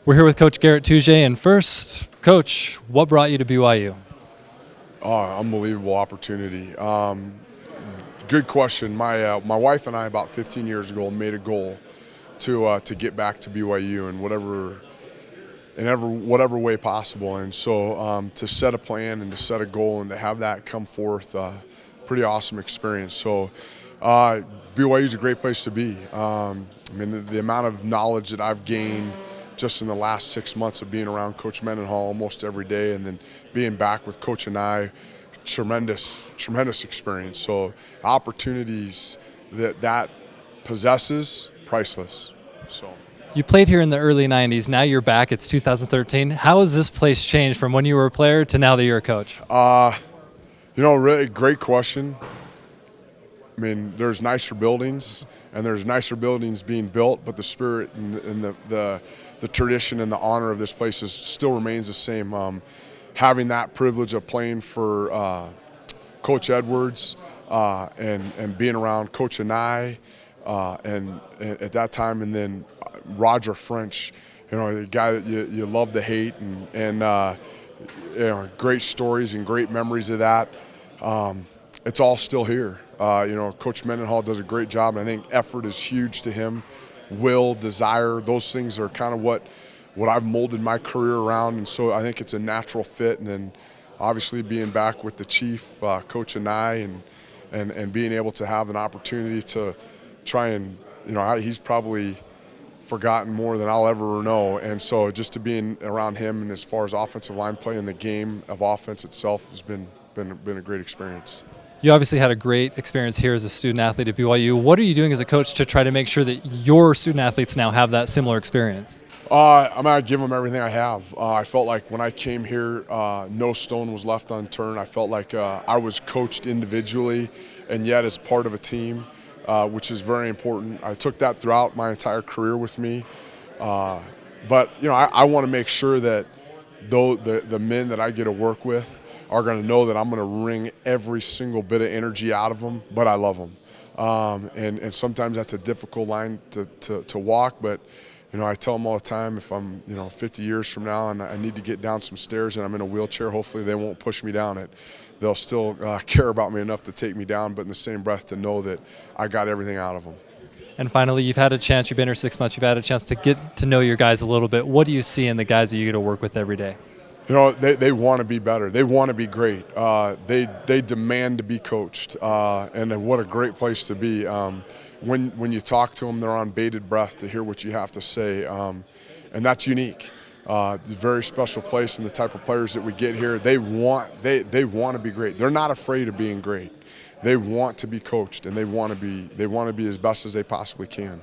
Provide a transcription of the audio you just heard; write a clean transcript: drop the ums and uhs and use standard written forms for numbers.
We're here with Coach Garett Tujague, and first, Coach, what brought you to BYU? Oh, unbelievable opportunity. Good question. My wife and I about 15 years ago made a goal to get back to BYU in whatever way possible, and so to set a plan and to set a goal and to have that come forth, pretty awesome experience. So BYU is a great place to be. I mean, the amount of knowledge that I've gained just in the last 6 months of being around Coach Mendenhall almost every day, and then being back with Coach and I, tremendous experience. So opportunities that possesses, priceless. So. You played here in the early 90s. Now you're back. It's 2013. How has this place changed from when you were a player to now that you're a coach? Really great question. I mean, there's nicer buildings, and there's nicer buildings being built, but the spirit and the tradition and the honor of this place still remains the same. Having that privilege of playing for Coach Edwards and being around Coach and I, and at that time, and then Roger French, the guy that you love to hate, and great stories and great memories of that. It's all still here. Coach Mendenhall does a great job, and I think effort is huge to him. Will, desire, those things are kind of what I've molded my career around, and so I think it's a natural fit. And then obviously being back with the chief, Coach and I, and being able to have an opportunity to try and, he's probably forgotten more than I'll ever know, and so just to be around him, and as far as offensive line play and the game of offense itself has been a great experience. You obviously had a great experience here as a student athlete at BYU. What are you doing as a coach to try to make sure that your student athletes now have that similar experience? I'm going to give them everything I have. I felt like when I came here, no stone was left unturned. I felt like I was coached individually and yet as part of a team, which is very important. I took that throughout my entire career with me. But I want to make sure that the men that I get to work with are going to know that I'm going to wring every single bit of energy out of them, but I love them. And sometimes that's a difficult line to walk, but I tell them all the time, if I'm 50 years from now and I need to get down some stairs and I'm in a wheelchair, hopefully they won't push me down it. They'll still care about me enough to take me down, but in the same breath to know that I got everything out of them. And finally, you've had a chance, you've been here 6 months, you've had a chance to get to know your guys a little bit. What do you see in the guys that you get to work with every day? They want to be better. They want to be great. They demand to be coached, and what a great place to be. When you talk to them, they're on bated breath to hear what you have to say, and that's unique. It's a very special place, and the type of players that we get here, they want to be great. They're not afraid of being great. They want to be coached, and they want to be as best as they possibly can.